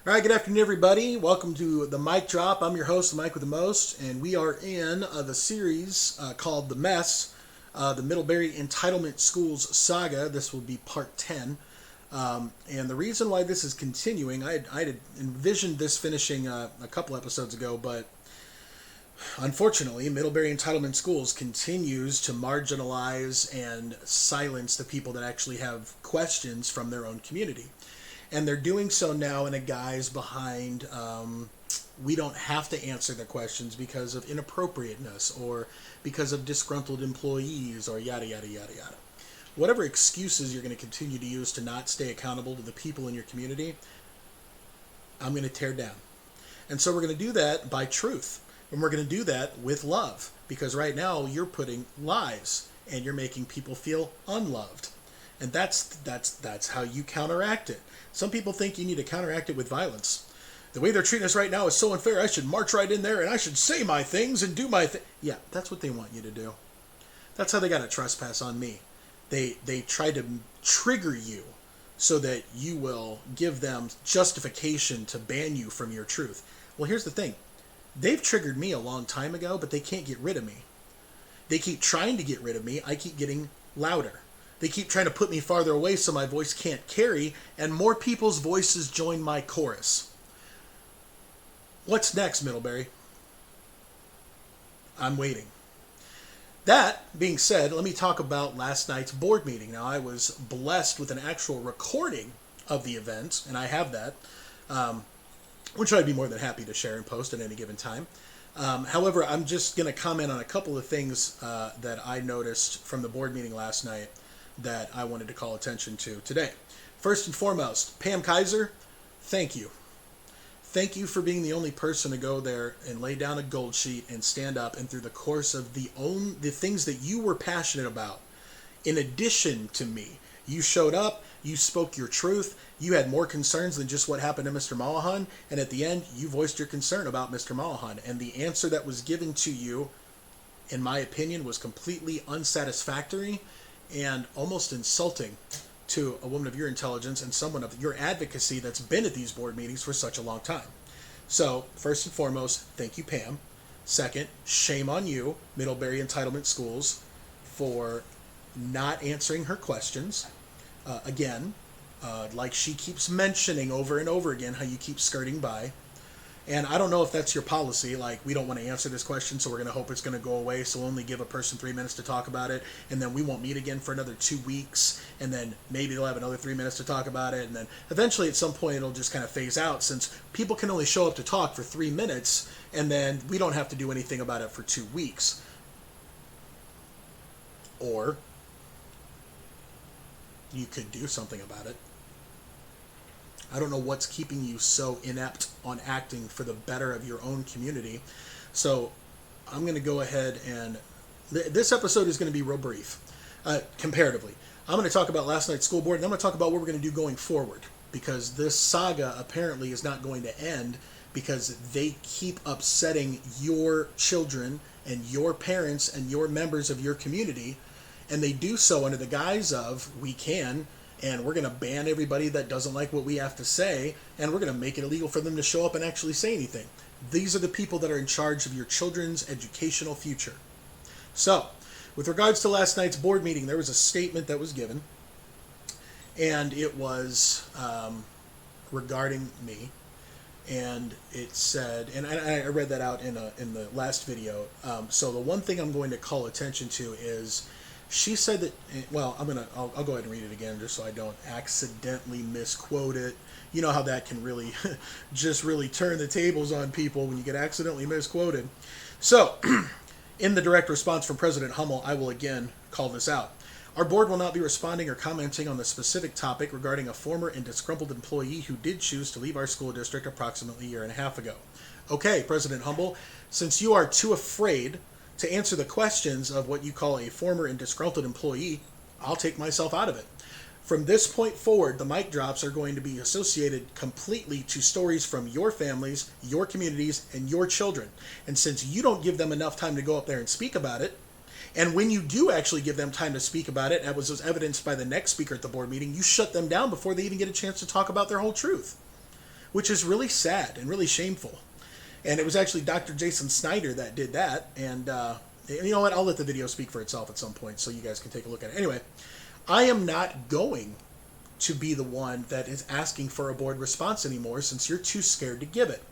All right, good afternoon, everybody. Welcome to the Mic Drop. I'm your host, Mike with the Most, and we are in the series called The Mess, the Middlebury Entitlement Schools Saga. This will be part 10. And the reason why this is continuing, I had envisioned this finishing a couple episodes ago, but unfortunately, Middlebury Entitlement Schools continues to marginalize and silence the people that actually have questions from their own community. And they're doing so now in a guise behind we don't have to answer the questions because of inappropriateness or because of disgruntled employees or yada, yada, yada, yada. Whatever excuses you're going to continue to use to not stay accountable to the people in your community, I'm going to tear down. And so we're going to do that by truth. And we're going to do that with love. Because right now you're putting lies and you're making people feel unloved. And that's how you counteract it. Some people think you need to counteract it with violence. The way they're treating us right now is so unfair. I should march right in there and I should say my things and do my thing. Yeah, that's what they want you to do. That's how they got a trespass on me. They try to trigger you so that you will give them justification to ban you from your truth. Well, here's the thing. They've triggered me a long time ago, but they can't get rid of me. They keep trying to get rid of me. I keep getting louder. They keep trying to put me farther away so my voice can't carry, and more people's voices join my chorus. What's next, Middlebury? I'm waiting. That being said, let me talk about last night's board meeting. Now, I was blessed with an actual recording of the event, and I have that, which I'd be more than happy to share and post at any given time. However, I'm just going to comment on a couple of things that I noticed from the board meeting last night that I wanted to call attention to today. First and foremost, Pam Kaiser, thank you. Thank you for being the only person to go there and lay down a gold sheet and stand up, and through the course of the things that you were passionate about, in addition to me, you showed up, you spoke your truth, you had more concerns than just what happened to Mr. Malahan, and at the end, you voiced your concern about Mr. Malahan, and the answer that was given to you, in my opinion, was completely unsatisfactory and almost insulting to a woman of your intelligence and someone of your advocacy that's been at these board meetings for such a long time. So, first and foremost, thank you, Pam. Second, shame on you, Middlebury Entitlement Schools, for not answering her questions. Like she keeps mentioning over and over again how you keep skirting by. And I don't know if that's your policy, like we don't want to answer this question, so we're going to hope it's going to go away, so we'll only give a person 3 minutes to talk about it, and then we won't meet again for another 2 weeks, and then maybe they'll have another 3 minutes to talk about it, and then eventually at some point it'll just kind of phase out, since people can only show up to talk for 3 minutes, and then we don't have to do anything about it for 2 weeks. Or you could do something about it. I don't know what's keeping you so inept on acting for the better of your own community. So I'm going to go ahead and... this episode is going to be real brief, comparatively. I'm going to talk about last night's school board, and I'm going to talk about what we're going to do going forward. Because this saga apparently is not going to end because they keep upsetting your children and your parents and your members of your community. And they do so under the guise of, we can... and we're going to ban everybody that doesn't like what we have to say, and we're going to make it illegal for them to show up and actually say anything. These are the people that are in charge of your children's educational future. So, with regards to last night's board meeting, there was a statement that was given, and it was regarding me, and it said, and I read that out in the last video. So the one thing I'm going to call attention to is, she said that, well, I'll go ahead and read it again just so I don't accidentally misquote it. You know how that can really just really turn the tables on people when you get accidentally misquoted. So, in the direct response from President Hummel, I will again call this out. Our board will not be responding or commenting on the specific topic regarding a former and disgruntled employee who did choose to leave our school district approximately a year and a half ago. Okay, President Hummel, since you are too afraid to answer the questions of what you call a former and disgruntled employee, I'll take myself out of it. From this point forward, the mic drops are going to be associated completely to stories from your families, your communities, and your children. And since you don't give them enough time to go up there and speak about it, and when you do actually give them time to speak about it, as was evidenced by the next speaker at the board meeting, you shut them down before they even get a chance to talk about their whole truth. which is really sad and really shameful. And it was actually Dr. Jason Snyder that did that. And you know what? I'll let the video speak for itself at some point so you guys can take a look at it. Anyway, I am not going to be the one that is asking for a board response anymore since you're too scared to give it.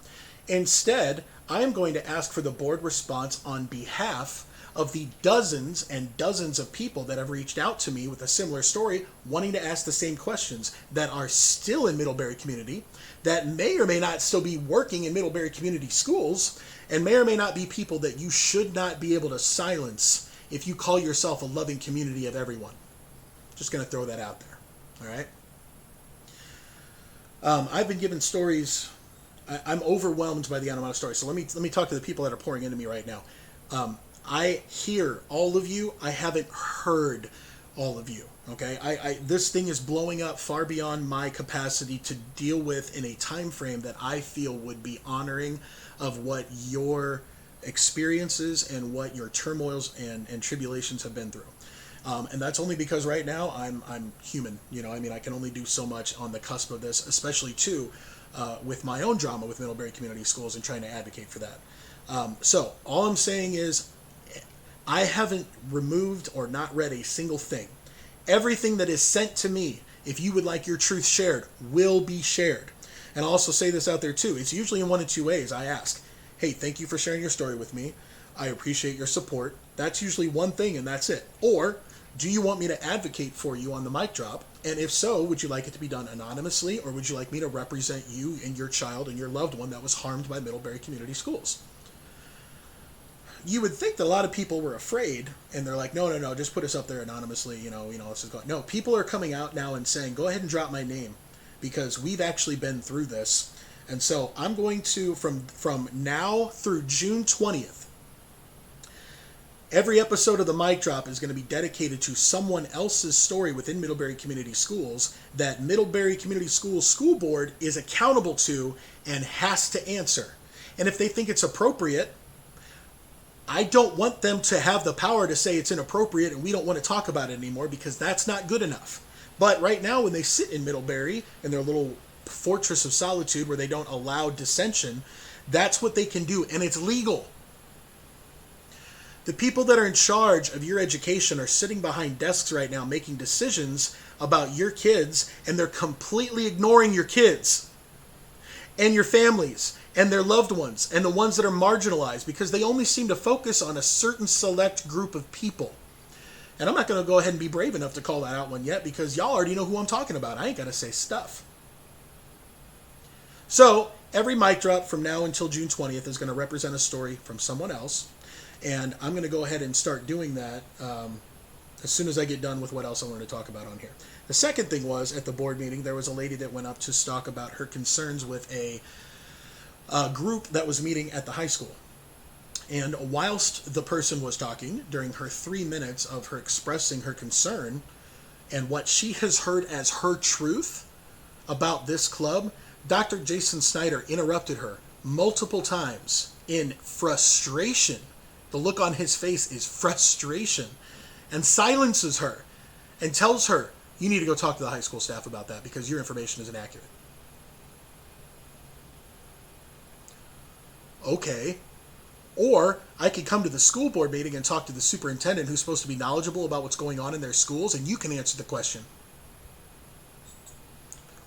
Instead, I am going to ask for the board response on behalf of the dozens and dozens of people that have reached out to me with a similar story, wanting to ask the same questions, that are still in Middlebury community, that may or may not still be working in Middlebury community schools, and may or may not be people that you should not be able to silence if you call yourself a loving community of everyone. Just going to throw that out there. All right? I've been given stories. I'm overwhelmed by the amount of stories. So let me talk to the people that are pouring into me right now. I hear all of you. I haven't heard all of you. Okay, this thing is blowing up far beyond my capacity to deal with in a time frame that I feel would be honoring of what your experiences and what your turmoils and tribulations have been through. And that's only because right now I'm human. You know, I mean, I can only do so much on the cusp of this, especially too with my own drama with Middlebury Community Schools and trying to advocate for that. So all I'm saying is, I haven't removed or not read a single thing. Everything that is sent to me, if you would like your truth shared, will be shared. And I'll also say this out there too. It's usually in one of two ways. I ask, hey, thank you for sharing your story with me. I appreciate your support. That's usually one thing and that's it. Or, do you want me to advocate for you on the mic drop? And if so, would you like it to be done anonymously, or would you like me to represent you and your child and your loved one that was harmed by Middlebury Community Schools? You would think that a lot of people were afraid, and they're like, no, just put us up there anonymously, you know, this is going. No, people are coming out now and saying, go ahead and drop my name, because we've actually been through this. And so I'm going to, from now through June 20th, every episode of the mic drop is going to be dedicated to someone else's story within Middlebury Community Schools that Middlebury Community Schools School Board is accountable to and has to answer. And if they think it's appropriate, I don't want them to have the power to say it's inappropriate and we don't want to talk about it anymore, because that's not good enough. But right now, when they sit in Middlebury in their little fortress of solitude where they don't allow dissension, that's what they can do, and it's legal. The people that are in charge of your education are sitting behind desks right now making decisions about your kids, and they're completely ignoring your kids and your families and their loved ones and the ones that are marginalized, because they only seem to focus on a certain select group of people. And I'm not going to go ahead and be brave enough to call that out one yet, because y'all already know who I'm talking about. I ain't got to say stuff. So every mic drop from now until June 20th is going to represent a story from someone else. And I'm going to go ahead and start doing that as soon as I get done with what else I wanted to talk about on here. The second thing was, at the board meeting, there was a lady that went up to talk about her concerns with a group that was meeting at the high school. And whilst the person was talking, during her 3 minutes of her expressing her concern and what she has heard as her truth about this club, Dr. Jason Snyder interrupted her multiple times in frustration. The look on his face is frustration, and silences her and tells her, you need to go talk to the high school staff about that because your information is inaccurate. Okay. Or I could come to the school board meeting and talk to the superintendent, who's supposed to be knowledgeable about what's going on in their schools, and you can answer the question.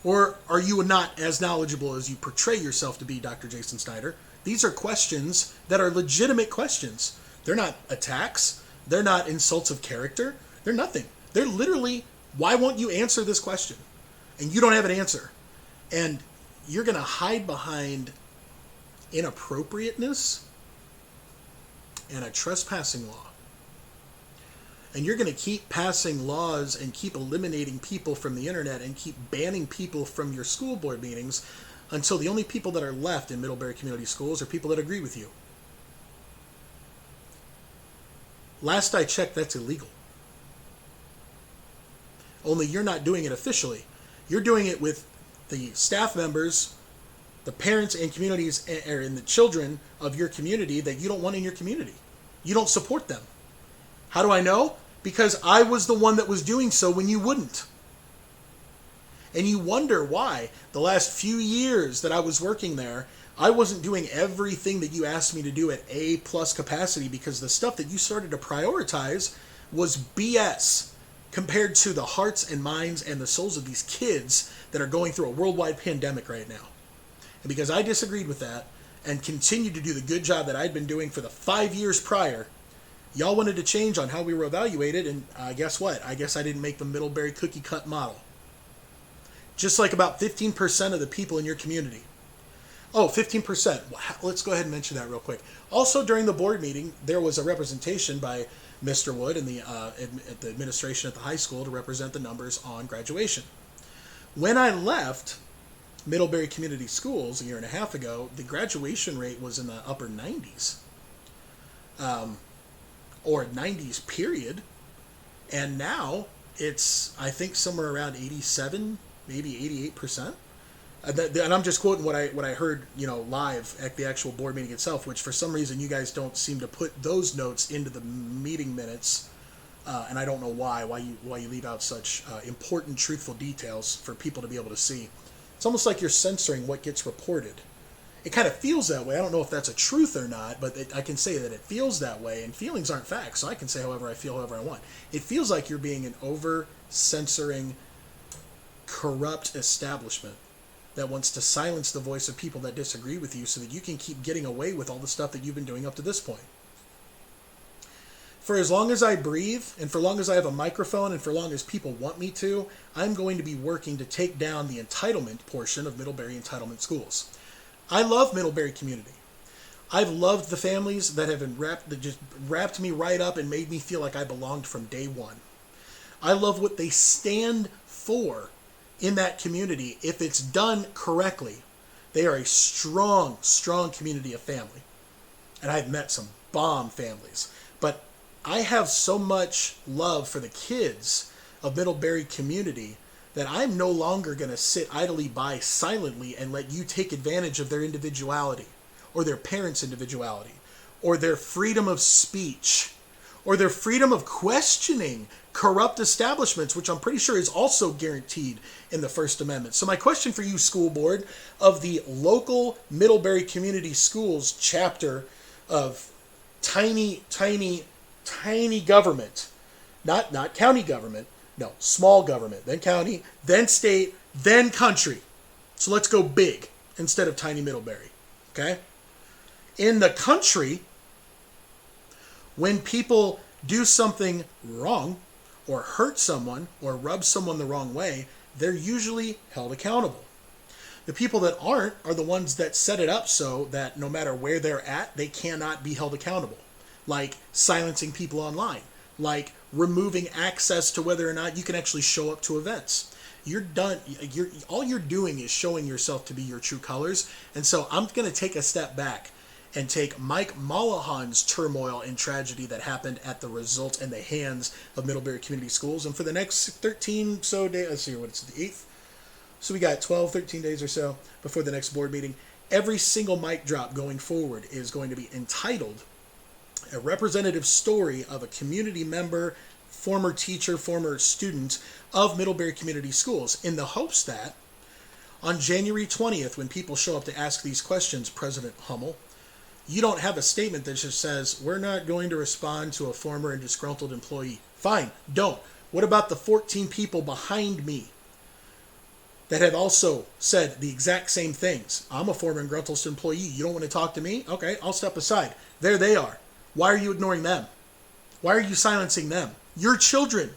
Or are you not as knowledgeable as you portray yourself to be, Dr. Jason Snyder? These are questions that are legitimate questions. They're not attacks. They're not insults of character. They're nothing. They're literally, why won't you answer this question? And you don't have an answer. And you're going to hide behind inappropriateness and a trespassing law. And you're going to keep passing laws and keep eliminating people from the internet and keep banning people from your school board meetings until the only people that are left in Middlebury Community Schools are people that agree with you. Last I checked, that's illegal. Only you're not doing it officially. You're doing it with the staff members, the parents and communities, and the children of your community that you don't want in your community. You don't support them. How do I know? Because I was the one that was doing so when you wouldn't. And you wonder why the last few years that I was working there, I wasn't doing everything that you asked me to do at A+ capacity, because the stuff that you started to prioritize was BS compared to the hearts and minds and the souls of these kids that are going through a worldwide pandemic right now. And because I disagreed with that and continued to do the good job that I'd been doing for the 5 years prior, y'all wanted to change on how we were evaluated, and guess what? I guess I didn't make the Middlebury cookie cut model. Just like about 15% of the people in your community. Oh, 15%. Let's go ahead and mention that real quick. Also, during the board meeting, there was a representation by Mr. Wood and the administration at the high school to represent the numbers on graduation. When I left Middlebury Community Schools a year and a half ago, the graduation rate was in the upper 90s. Or 90s period. And now it's, I think, somewhere around 87, maybe 88%. And I'm just quoting what I heard, live at the actual board meeting itself, which for some reason you guys don't seem to put those notes into the meeting minutes, and I don't know why you leave out such important, truthful details for people to be able to see. It's almost like you're censoring what gets reported. It kind of feels that way. I don't know if that's a truth or not, but I can say that it feels that way, and feelings aren't facts, so I can say however I feel, however I want. It feels like you're being an over-censoring, corrupt establishment that wants to silence the voice of people that disagree with you so that you can keep getting away with all the stuff that you've been doing up to this point. For as long as I breathe, and for as long as I have a microphone, and for as long as people want me to, I'm going to be working to take down the entitlement portion of Middlebury Entitlement Schools. I love Middlebury community. I've loved the families that have just wrapped me right up and made me feel like I belonged from day one. I love what they stand for in that community. If it's done correctly, they are a strong, strong community of family. And I've met some bomb families. But I have so much love for the kids of Middlebury community that I'm no longer going to sit idly by silently and let you take advantage of their individuality, or their parents' individuality, or their freedom of speech, or their freedom of questioning corrupt establishments, which I'm pretty sure is also guaranteed in the First Amendment. So my question for you, school board, of the local Middlebury Community Schools chapter of tiny government, not county government, no, small government, then county, then state, then country. So let's go big instead of tiny Middlebury, okay? In the country, when people do something wrong, or hurt someone, or rub someone the wrong way, they're usually held accountable. The people that aren't are the ones that set it up so that no matter where they're at, they cannot be held accountable. Like silencing people online, like removing access to whether or not you can actually show up to events. All you're doing is showing yourself to be your true colors. And so I'm going to take a step back and take Mike Mollahan's turmoil and tragedy that happened at the result and the hands of Middlebury Community Schools. And for the next 13 so days, let's see, what's the 8th? So we got 12, 13 days or so before the next board meeting. Every single mic drop going forward is going to be entitled a representative story of a community member, former teacher, former student of Middlebury Community Schools, in the hopes that on January 20th, when people show up to ask these questions, President Hummel, you don't have a statement that just says, we're not going to respond to a former and disgruntled employee. Fine, don't. What about the 14 people behind me that have also said the exact same things? I'm a former and disgruntled employee. You don't want to talk to me? Okay, I'll step aside. There they are. Why are you ignoring them? Why are you silencing them? Your children,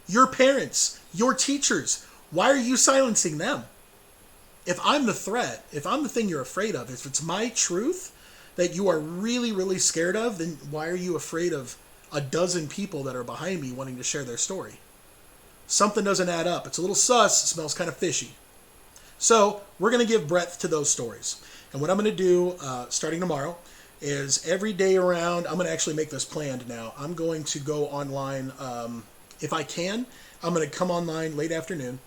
your parents, your teachers. Why are you silencing them? If I'm the threat, if I'm the thing you're afraid of, if it's my truth that you are really, really scared of, then why are you afraid of a dozen people that are behind me wanting to share their story? Something doesn't add up. It's a little sus. It smells kind of fishy. So we're going to give breadth to those stories. And what I'm going to do starting tomorrow is every day around, I'm going to actually make this planned now. I'm going to go online, if I can, I'm going to come online late afternoon,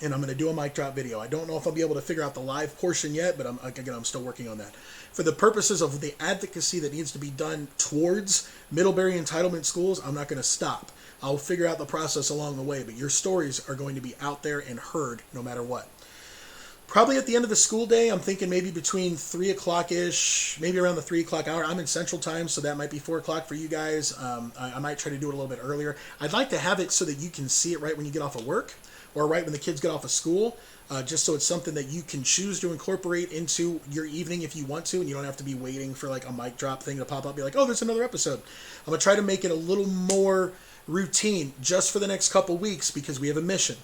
and I'm going to do a mic drop video. I don't know if I'll be able to figure out the live portion yet, but I'm still working on that. For the purposes of the advocacy that needs to be done towards Middlebury entitlement schools, I'm not going to stop. I'll figure out the process along the way, but your stories are going to be out there and heard no matter what. Probably at the end of the school day, I'm thinking maybe between 3 o'clock-ish, maybe around the 3 o'clock hour. I'm in Central Time, so that might be 4 o'clock for you guys. I might try to do it a little bit earlier. I'd like to have it so that you can see it right when you get off of work or right when the kids get off of school, just so it's something that you can choose to incorporate into your evening if you want to, and you don't have to be waiting for like a mic drop thing to pop up. Be like, oh, there's another episode. I'm going to try to make it a little more routine just for the next couple weeks because we have a mission.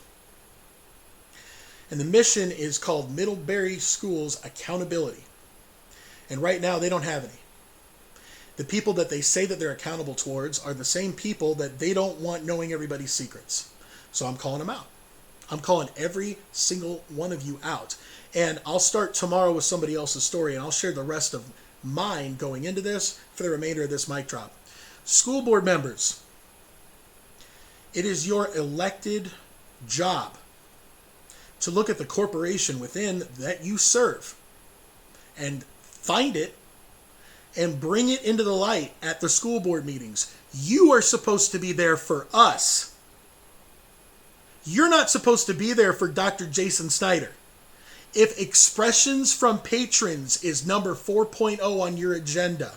And the mission is called Middlebury Schools Accountability. And right now, they don't have any. The people that they say that they're accountable towards are the same people that they don't want knowing everybody's secrets. So I'm calling them out. I'm calling every single one of you out. And I'll start tomorrow with somebody else's story, and I'll share the rest of mine going into this for the remainder of this mic drop. School board members, it is your elected job to look at the corporation within that you serve and find it and bring it into the light at the school board meetings. You are supposed to be there for us. You're not supposed to be there for Dr. Jason Snyder. If expressions from patrons is number 4.0 on your agenda,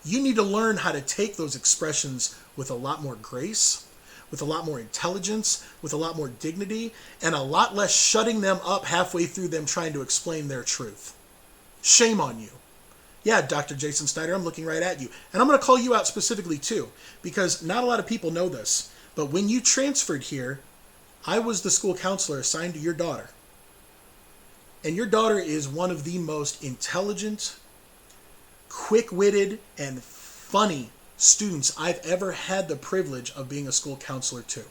you need to learn how to take those expressions with a lot more grace, with a lot more intelligence, with a lot more dignity, and a lot less shutting them up halfway through them trying to explain their truth. Shame on you. Yeah, Dr. Jason Snyder, I'm looking right at you. And I'm going to call you out specifically too, because not a lot of people know this, but when you transferred here, I was the school counselor assigned to your daughter. And your daughter is one of the most intelligent, quick-witted, and funny students I've ever had the privilege of being a school counselor to.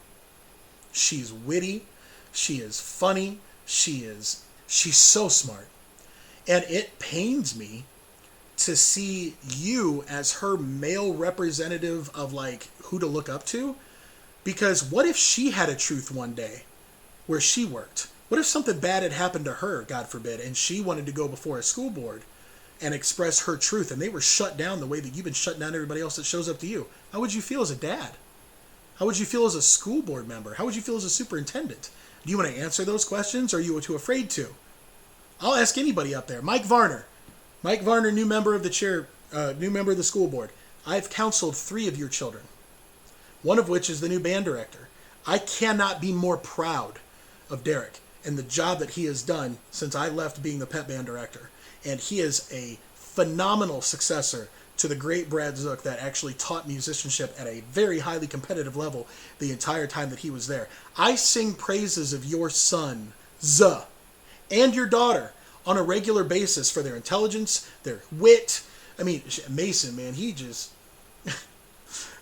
She's witty, she is funny, she's so smart. And it pains me to see you as her male representative of like who to look up to, because what if she had a truth one day where she worked? What if something bad had happened to her, God forbid, and she wanted to go before a school board and express her truth, and they were shut down the way that you've been shutting down everybody else that shows up to you? How would you feel as a dad? How would you feel as a school board member? How would you feel as a superintendent? Do you want to answer those questions, or are you too afraid to? I'll ask anybody up there. Mike Varner, new member of the school board. I've counseled 3 of your children, one of which is the new band director. I cannot be more proud of Derek and the job that he has done since I left being the pep band director. And he is a phenomenal successor to the great Brad Zook that actually taught musicianship at a very highly competitive level the entire time that he was there. I sing praises of your son, and your daughter on a regular basis for their intelligence, their wit. I mean, Mason, man, he just...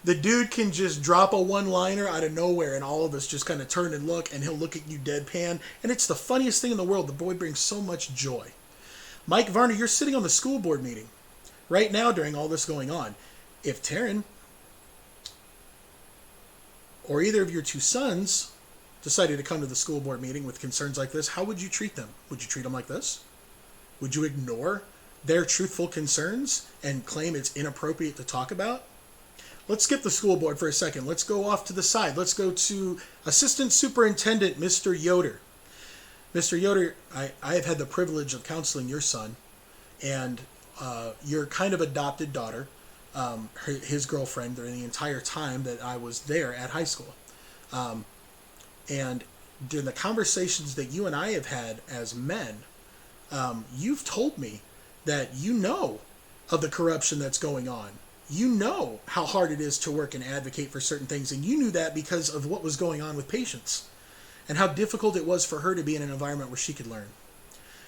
the dude can just drop a one-liner out of nowhere and all of us just kind of turn and look, and he'll look at you deadpan. And it's the funniest thing in the world. The boy brings so much joy. Mike Varner, you're sitting on the school board meeting right now during all this going on. If Taryn or either of your 2 sons decided to come to the school board meeting with concerns like this, how would you treat them? Would you treat them like this? Would you ignore their truthful concerns and claim it's inappropriate to talk about? Let's skip the school board for a second. Let's go off to the side. Let's go to Assistant Superintendent Mr. Yoder. Mr. Yoder, I have had the privilege of counseling your son and your kind of adopted daughter, his girlfriend, during the entire time that I was there at high school. And during the conversations that you and I have had as men, you've told me that you know of the corruption that's going on. You know how hard it is to work and advocate for certain things, and you knew that because of what was going on with Patience and how difficult it was for her to be in an environment where she could learn.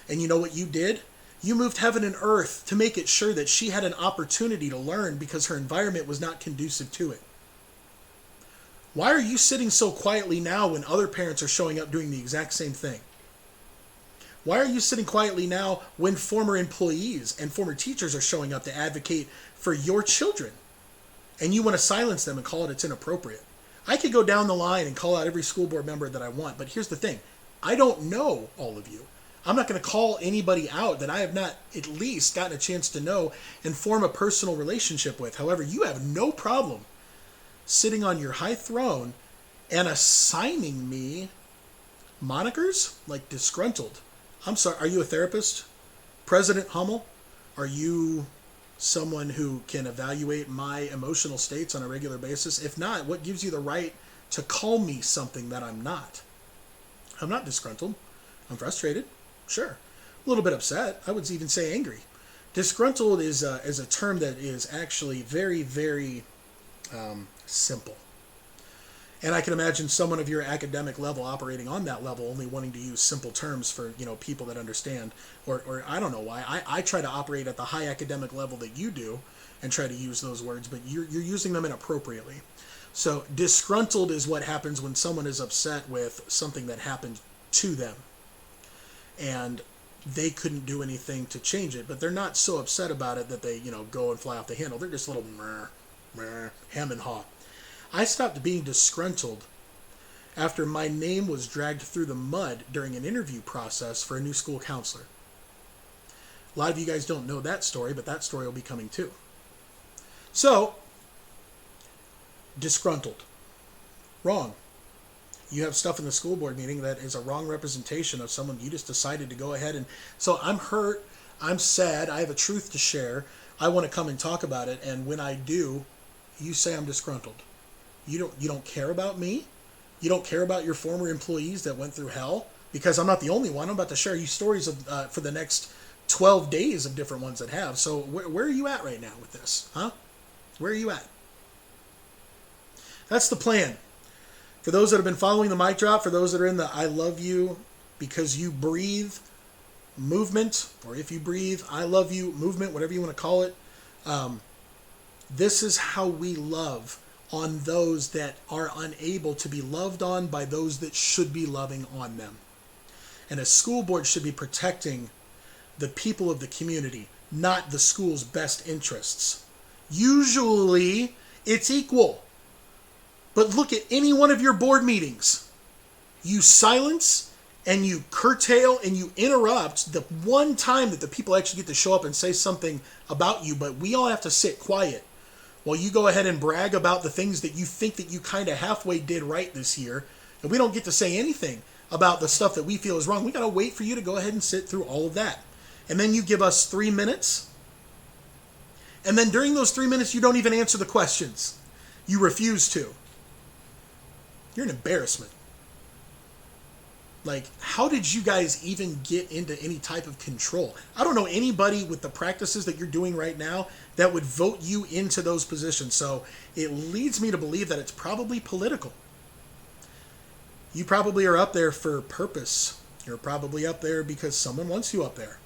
And you know what you did? You moved heaven and earth to make it sure that she had an opportunity to learn because her environment was not conducive to it. Why are you sitting so quietly now when other parents are showing up doing the exact same thing? Why are you sitting quietly now when former employees and former teachers are showing up to advocate for your children? And you want to silence them and call it it's inappropriate. I could go down the line and call out every school board member that I want, but here's the thing. I don't know all of you. I'm not going to call anybody out that I have not at least gotten a chance to know and form a personal relationship with. However, you have no problem sitting on your high throne and assigning me monikers like disgruntled. I'm sorry, are you a therapist? President Hummel? Are you someone who can evaluate my emotional states on a regular basis? If not, what gives you the right to call me something that I'm not? I'm not disgruntled. I'm frustrated. Sure. A little bit upset. I would even say angry. Disgruntled is a term that is actually very, very simple. And I can imagine someone of your academic level operating on that level, only wanting to use simple terms for, people that understand. Or I don't know why. I try to operate at the high academic level that you do and try to use those words, but you're using them inappropriately. So disgruntled is what happens when someone is upset with something that happened to them. And they couldn't do anything to change it, but they're not so upset about it that they, go and fly off the handle. They're just a little hem and haw. I stopped being disgruntled after my name was dragged through the mud during an interview process for a new school counselor. A lot of you guys don't know that story, but that story will be coming too. So, disgruntled. Wrong. You have stuff in the school board meeting that is a wrong representation of someone you just decided to go ahead and... So I'm hurt, I'm sad, I have a truth to share, I want to come and talk about it, and when I do, you say I'm disgruntled. You don't care about me? You don't care about your former employees that went through hell? Because I'm not the only one. I'm about to share you stories of for the next 12 days of different ones that have. So where are you at right now with this? Huh? Where are you at? That's the plan. For those that have been following the mic drop, for those that are in the I love you because you breathe movement, or if you breathe I love you movement, whatever you want to call it, this is how we love on those that are unable to be loved on by those that should be loving on them. And a school board should be protecting the people of the community, not the school's best interests. Usually, it's equal. But look at any one of your board meetings. You silence and you curtail and you interrupt the one time that the people actually get to show up and say something about you, but we all have to sit quiet while you go ahead and brag about the things that you think that you kind of halfway did right this year, and we don't get to say anything about the stuff that we feel is wrong. We got to wait for you to go ahead and sit through all of that. And then you give us 3 minutes, and then during those 3 minutes, you don't even answer the questions. You refuse to. You're an embarrassment. Like, how did you guys even get into any type of control? I don't know anybody with the practices that you're doing right now that would vote you into those positions. So it leads me to believe that it's probably political. You probably are up there for purpose. You're probably up there because someone wants you up there.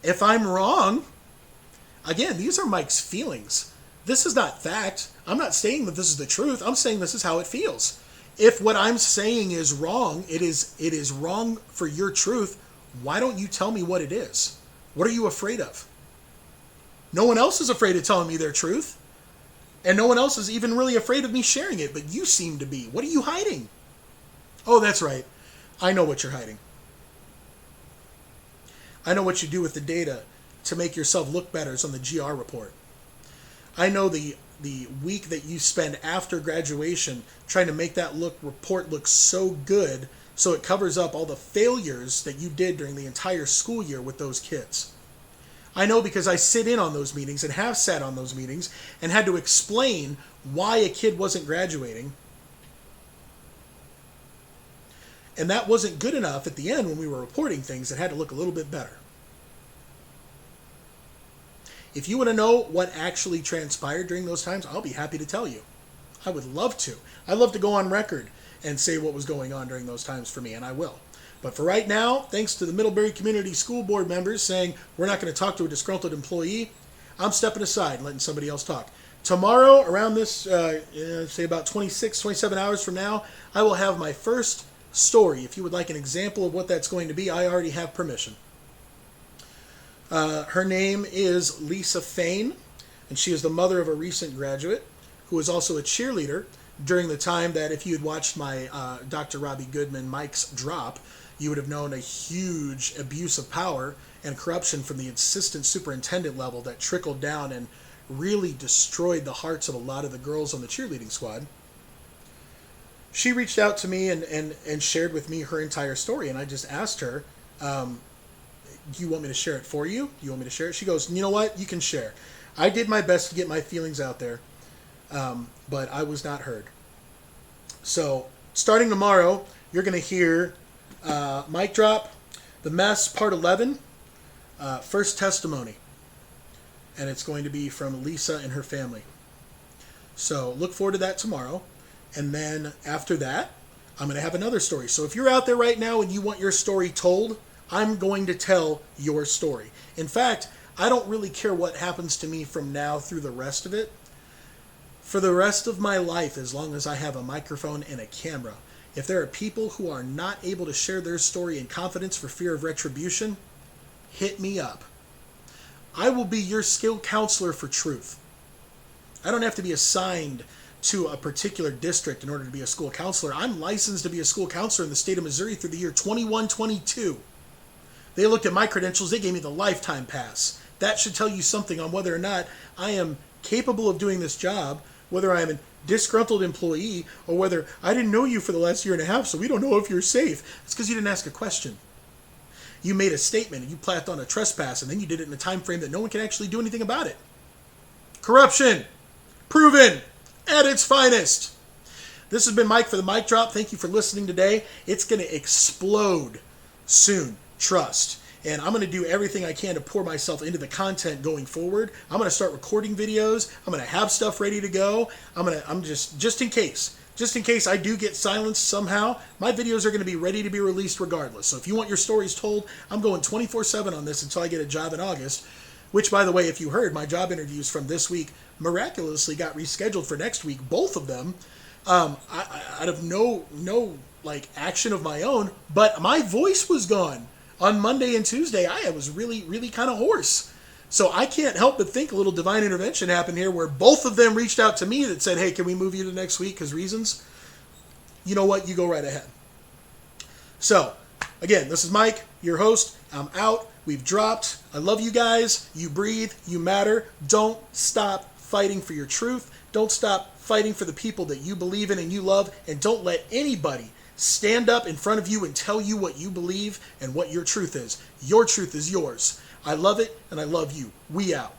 If I'm wrong, again, these are Mike's feelings. This is not fact. I'm not saying that this is the truth. I'm saying this is how it feels. If what I'm saying is wrong, it is wrong for your truth, why don't you tell me what it is? What are you afraid of? No one else is afraid of telling me their truth. And no one else is even really afraid of me sharing it, but you seem to be. What are you hiding? Oh, that's right. I know what you're hiding. I know what you do with the data to make yourself look better. It's on the GR report. I know the week that you spend after graduation trying to make that report look so good so it covers up all the failures that you did during the entire school year with those kids. I know because I sit in on those meetings and have sat on those meetings and had to explain why a kid wasn't graduating. And that wasn't good enough at the end when we were reporting things. It had to look a little bit better. If you want to know what actually transpired during those times, I'll be happy to tell you. I would love to. I'd love to go on record and say what was going on during those times for me, and I will. But for right now, thanks to the Middlebury Community School Board members saying we're not going to talk to a disgruntled employee, I'm stepping aside and letting somebody else talk. Tomorrow, around this, say about 26, 27 hours from now, I will have my first story. If you would like an example of what that's going to be, I already have permission. Her name is Lisa Fain, and she is the mother of a recent graduate who was also a cheerleader during the time that if you had watched my Dr. Robbie Goodman Mike's drop, you would have known a huge abuse of power and corruption from the assistant superintendent level that trickled down and really destroyed the hearts of a lot of the girls on the cheerleading squad. She reached out to me and shared with me her entire story, and I just asked her, do you want me to share it for you? Do you want me to share it? She goes, you know what? You can share. I did my best to get my feelings out there, but I was not heard. So, starting tomorrow, you're going to hear Mic Drop, The Mess, Part 11, First Testimony. And it's going to be from Lisa and her family. So, look forward to that tomorrow. And then after that, I'm going to have another story. So if you're out there right now and you want your story told, I'm going to tell your story. In fact, I don't really care what happens to me from now through the rest of it. For the rest of my life, as long as I have a microphone and a camera, if there are people who are not able to share their story in confidence for fear of retribution, hit me up. I will be your skilled counselor for truth. I don't have to be assigned to a particular district in order to be a school counselor. I'm licensed to be a school counselor in the state of Missouri through the year 2122. They looked at my credentials. They gave me the lifetime pass. That should tell you something on whether or not I am capable of doing this job, whether I'm a disgruntled employee, or whether I didn't know you for the last year and a half, so we don't know if you're safe. It's because you didn't ask a question. You made a statement and you plapped on a trespass, and then you did it in a time frame that no one can actually do anything about it. Corruption. Proven. At its finest. This has been Mike for the Mic Drop. Thank you for listening today. It's going to explode soon. Trust. And I'm going to do everything I can to pour myself into the content going forward. I'm going to start recording videos. I'm going to have stuff ready to go. I'm just in case I do get silenced somehow, my videos are going to be ready to be released regardless. So if you want your stories told, I'm going 24/7 on this until I get a job in August. Which, by the way, if you heard, my job interviews from this week miraculously got rescheduled for next week, both of them, out of no action of my own, but my voice was gone. On Monday and Tuesday, I was really, really kind of hoarse. So I can't help but think a little divine intervention happened here where both of them reached out to me that said, hey, can we move you to next week because reasons? You know what? You go right ahead. So, again, this is Mike, your host. I'm out. We've dropped. I love you guys. You breathe. You matter. Don't stop fighting for your truth. Don't stop fighting for the people that you believe in and you love. And don't let anybody stand up in front of you and tell you what you believe and what your truth is. Your truth is yours. I love it and I love you. We out.